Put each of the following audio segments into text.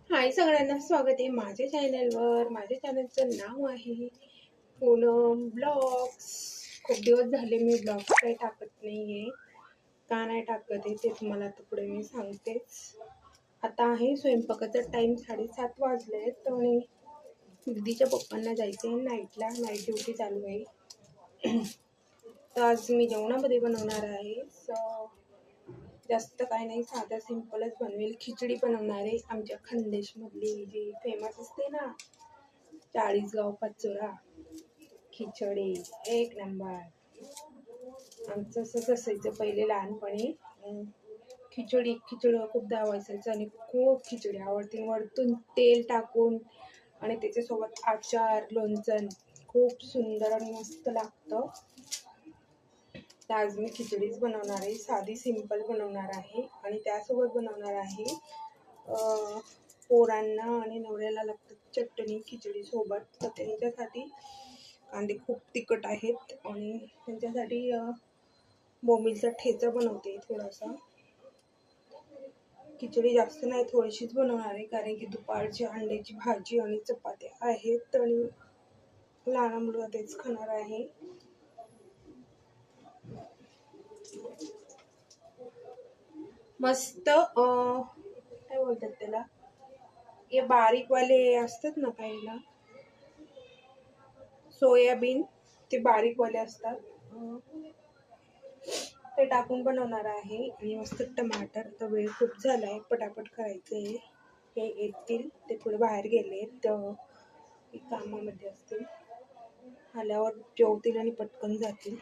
हाय सगळ्यांना, स्वागत आहे माझ्या चॅनलवर। माझ्या चॅनलचं नाव आहे पूनम ब्लॉग्स। खूप दिवस झाले मी ब्लॉग्स काही टाकत नाहीये। का नाही टाकत आहे ते तुम्हाला आता पुढे मी सांगतेच। आता आहे स्वयंपाकाचा टाइम, 7:30 वाजले आहेत आणि दीदीच्या पप्पांना जायचे नाईटला, नाईट ड्युटी चालू आहे। तर आज मी जेवणामध्ये बनवणार आहे जास्त काय नाही, साधा सिंपलच बनवेल। खिचडी बनवणार आहे आमच्या खानदेशमधली जी फेमस असते ना, चाळीसगाव पाचोरा खिचडी एक नंबर। आमचं असंच असायचं पहिले लहानपणी, खिचडी खूप दावायचं आणि खूप खिचडी आवडते, वरतून तेल टाकून आणि त्याच्यासोबत आचार लोणचं खूप सुंदर आणि मस्त लागतं। तर आज मी खिचडीच बनवणार आहे, साधी सिंपल बनवणार आहे आणि त्यासोबत बनवणार आहे पोरांना आणि नवऱ्याला लागतं चटणी खिचडी सोबत। तर त्यांच्यासाठी कांदे खूप तिखट आहेत आणि त्यांच्यासाठी बोंबीलचा ठेचा बनवते थोडासा। खिचडी जास्त नाही, थोडीशीच बनवणार आहे कारण की दुपारची अंड्याची भाजी आणि चपात्या आहेत आणि लहान मुलगा तेच खाणार आहे। मस्त काय बोलतात त्याला, हे बारीकवाले असतात ना काहीला, सोयाबीन, ते बारीकवाले असतात ते टाकून बनवणार आहे। आणि मस्त टमाटर। तर वेळ खूप झालाय, पटापट करायचंय। हे येतील, ते पुढे बाहेर गेले तर कामामध्ये असतील, आल्यावर जेवतील आणि पटकन जातील।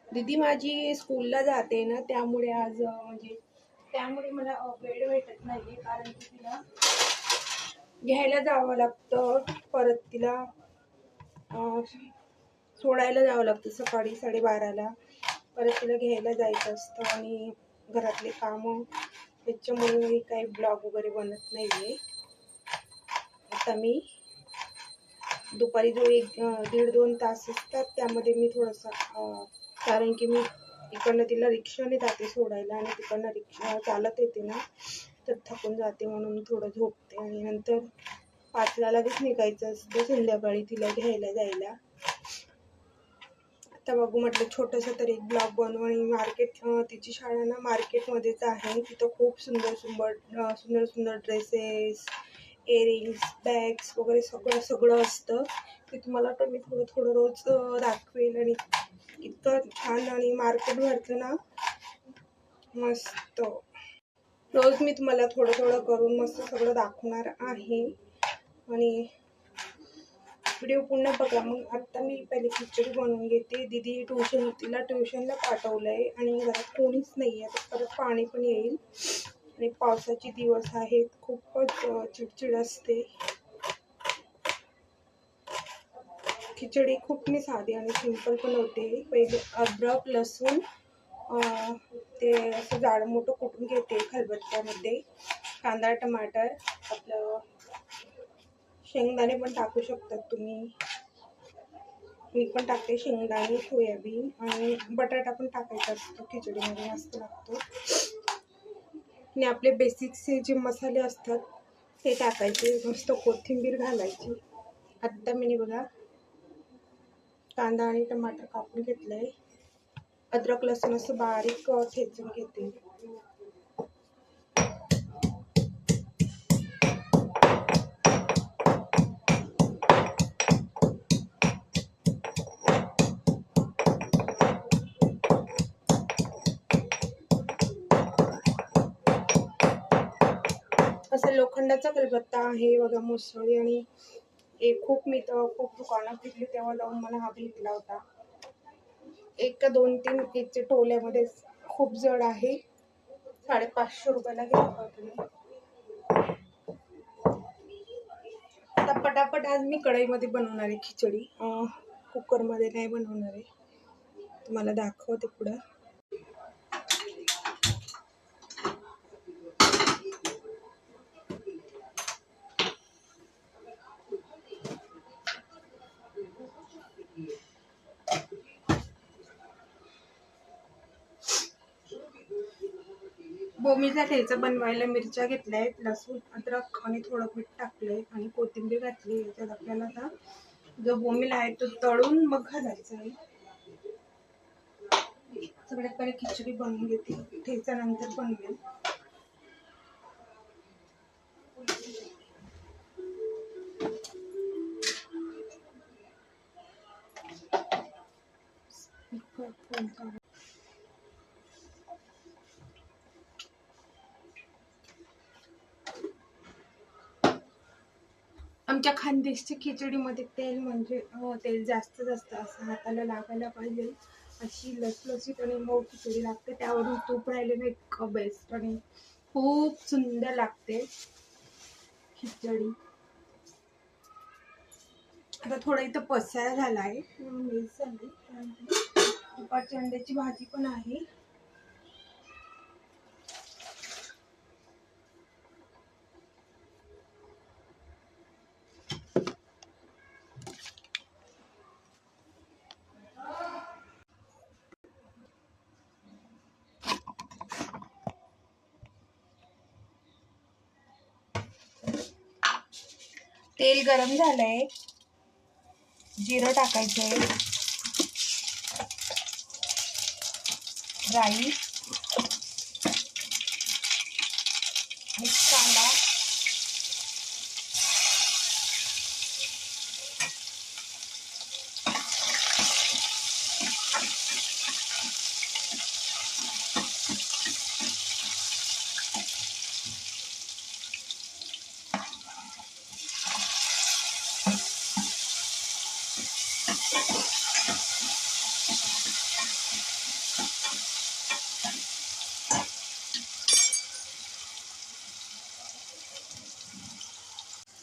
दीदी माझी स्कूलला जाते ना, त्यामुळे आज त्यामुळे मला वेळ भेटत नाही, कारण की तिला घ्यायला जावं लागतं, परत तिला सोडायला जावं लागतं सकाळी 12:30ला, परत तिला घ्यायला जायचं असतं आणि घरातले कामं, त्याच्यामुळे मी काही ब्लॉग वगैरे बनत नाहीये। आता मी दुपारी जो 1-1.5-2 तास असतात त्यामध्ये मी थोडंसं, कारण की मी इकडनं तिला रिक्षाने जाते सोडायला आणि तिकडनं रिक्षा चालत येते ना, तर थकून जाते, म्हणून थोडं झोपते आणि नंतर 5ला लगेच निघायचं असतं संध्याकाळी तिला घ्यायला जायला। आता बघू म्हटलं छोटंसं तरी एक ब्लॉग बनवू। आणि तिची शाळा ना मार्केटमध्येच आहे, तिथं खूप सुंदर ड्रेसेस, इयरिंग्स, बॅग्स वगैरे सगळं असतं। ते तुम्हाला तर मी थोडं रोज दाखवेल आणि इतकं छान आणि मार्केट भरतं ना मस्त। रोज मी तुम्हाला थोडं करून मस्त सगळं दाखवणार आहे आणि व्हिडिओ पूर्ण बघा। मग आता मी पहिले खिचडी बनवून घेते। दीदी तिला ट्युशनला पाठवलंय आणि घरात कोणीच नाही आहे, तर परत पाणी पण येईल आणि पावसाचे दिवस आहेत, खूपच चिडचिड असते। खिचडी खूप मी साधी आणि सिंपल बनवते। पहिले अद्रक लसूण ते असं जाडं मोठं कुटून घेते खलबत्त्यामध्ये, कांदा टमाटर, आपलं शेंगदाणे पण टाकू शकतात तुम्ही, मी पण टाकते शेंगदाणे, सोयाबीन आणि बटाटा पण टाकायचा असतो खिचडीमध्ये, मस्त लागतो। आणि आपले बेसिकचे जे मसाले असतात ते टाकायचे, मस्त कोथिंबीर घालायची। आत्ता मी बघा कांदा आणि टमाटर कापून घेतलंय, अद्रक लसूण असं बारीक ठेचून घेते। असं लोखंडाचा खलबत्ता आहे बघा, मुसळी, आणि मी तर खूप दुकानात फिरली तेव्हा जाऊन मला हा भेटला होता। 1 का 2-3 याच्या टोल्यामध्ये खूप जड आहे, 550 रुपयाला घेतला होता। आता पटापट आज मी कढईमध्ये बनवणार आहे खिचडी, कुकरमध्ये नाही बनवणार आहे, तुम्हाला दाखवते पुढं। बोंबीलचा ठेचा बनवायला मिरच्या घेतल्या आहेत, लसूण, अद्रक आणि थोडं मीठ टाकलंय आणि कोथिंबीर घातली. याच्यात आपल्याला आता जो बोंबील आहे तो तळून मग घालायचा आहे. सगळ्यात पहिले खिचडी बनवून घेते, ठेचा नंतर बनवेल. आमच्या खानदेशच्या खिचडीमध्ये तेल म्हणजे तेल जास्त असं हाताला लागायला पाहिजे अशी लसलसीत आणि मऊ खिचडी लागते. त्यावरून तूप राहिलेलं एक बेस्ट आणि खूप सुंदर लागते खिचडी. आता थोडा इथं पसारा झाला आहे, मिस झाली. दुपारची अंड्याची भाजी पण आहे. तेल गरम झालंय, जिरं टाकायचंय, राई आणि कांदा,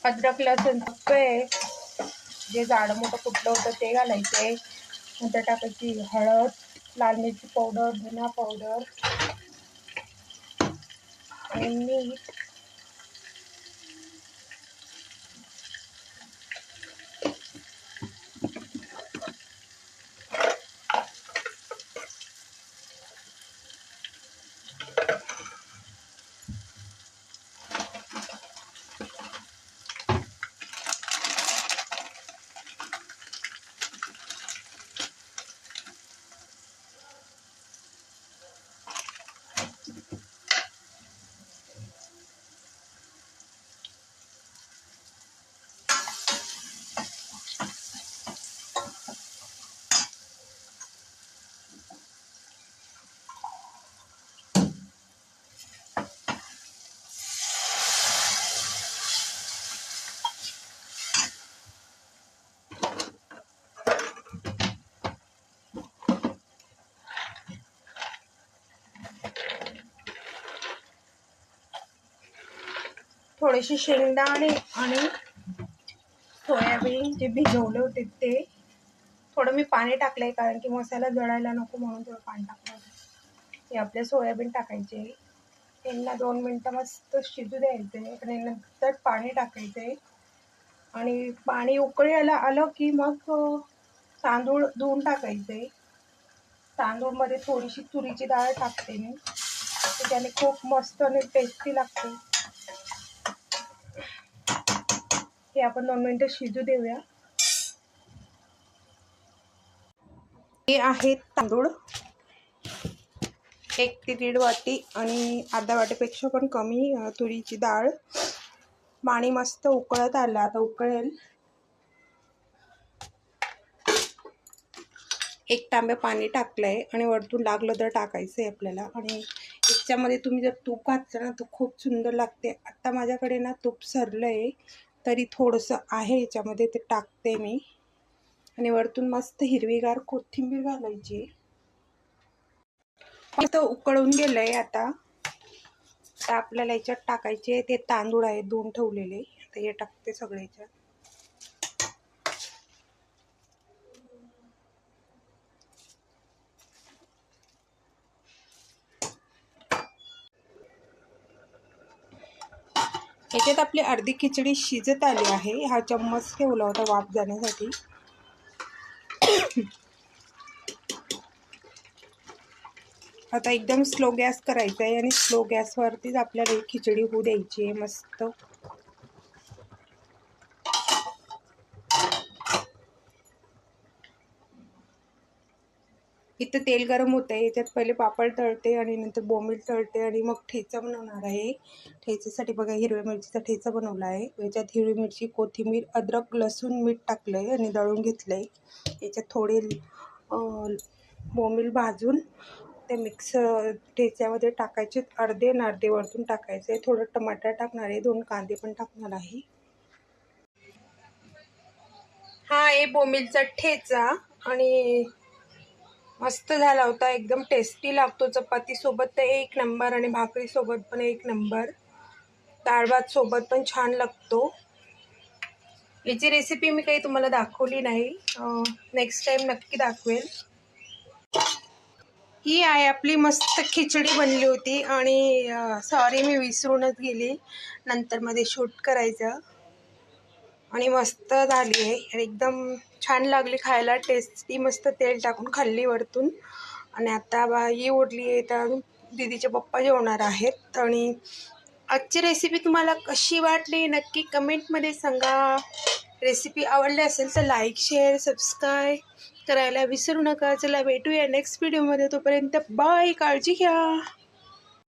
अद्रक लसूण जे जाडं मोठं कुठलं होतं ते घालायचे. नंतर टाकायची हळद, लाल मिरची पावडर, धना पावडर आणि मीठ. थोडेसे शेंगदाणे आणि सोयाबीन जे भिजवले होते ते. थोडं मी पाणी टाकलंय कारण की मसाला जळायला नको म्हणून थोडं पाणी टाकलं. हे आपले सोयाबीन टाकायचे, त्यांना 2 मिनटं मस्त शिजू द्यायचे आणि नंतर पाणी टाकायचे. आणि पाणी उकळायला आलं की मग तांदूळ धुवून टाकायचे. तांदूळमध्ये थोडीशी तुरीची डाळ टाकते मी, त्याने खूप मस्त आणि टेस्टी लागते. हे आपण 2 मिनिटं शिजू देऊया. हे आहेत तांदूळ 1 ते 1.5 वाटी आणि अर्धा वाटीपेक्षा पण कमी तुरीची डाळ. पाणी मस्त उकळत आलं, आता उकळेल. 1 तांब्या पाणी टाकलंय आणि वरतून लागलं तर टाकायचंय आपल्याला. आणि याच्यामध्ये तुम्ही जर तूप घातलं ना तर खूप सुंदर लागते. आता माझ्याकडे ना तूप सरलंय तरी थोडंसं आहे याच्यामध्ये, ते टाकते मी. आणि वरतून मस्त हिरवीगार कोथिंबीर घालायची. फक्त उकळून गेलंय आता आपल्याला याच्यात टाकायचे ते तांदूळ आहेत धुवून ठेवलेले. आता हे टाकते सगळे याच्यात. याच्यात आपली अर्धी खिचडी शिजत आली आहे. हा चम्मच ठेवला होता वाफ जाण्यासाठी. आता एकदम स्लो गॅस करायचा आहे आणि स्लो गॅसवरतीच आपल्याला ही खिचडी होऊ द्यायची आहे मस्त. इथं तेल गरम होतं आहे, याच्यात पहिले पापड तळते आणि नंतर बोंबील तळते आणि मग ठेचा बनवणार आहे. ठेच्यासाठी बघा हिरव्या मिरचीचा ठेचा बनवला आहे. याच्यात हिरवी मिरची, कोथिंबीर, अद्रक, लसूण, मीठ टाकलं आहे आणि दळून घेतलं आहे. याच्यात थोडे बोंबील भाजून ते मिक्स ठेच्यामध्ये टाकायचे, अर्धे आणि अर्धे वरतून टाकायचे. थोडं टमाटर टाकणार आहे, 2 कांदे पण टाकणार आहे. हा आहे बोंबीलचा ठेचा आणि मस्त झाला होता, एकदम टेस्टी लागतो. चपाती सोबत तर एक नंबर आणि भाकरी सोबत पण एक नंबर, डाळ भात सोबत पण छान लागतो. याची रेसिपी मी काही तुम्हाला दाखवली नाही, नेक्स्ट टाइम नक्की दाखवेल. ही आहे आपली मस्त खिचडी बनली होती आणि सॉरी मी विसरूनच गेली नंतर मध्ये शूट करायचं. आणि मस्त झाली आहे, एकदम छान लागली खायला, टेस्टी, मस्त तेल टाकून खाल्ली वरतून. आणि आता बाई उरली आहे तर दीदीचे पप्पा जेवणार आहेत. आणि आजची रेसिपी तुम्हाला कशी वाटली नक्की कमेंटमध्ये सांगा. रेसिपी आवडली असेल तर लाईक, शेअर, सबस्क्राईब करायला विसरू नका. चला भेटूया नेक्स्ट व्हिडिओमध्ये, तोपर्यंत बाय, काळजी घ्या.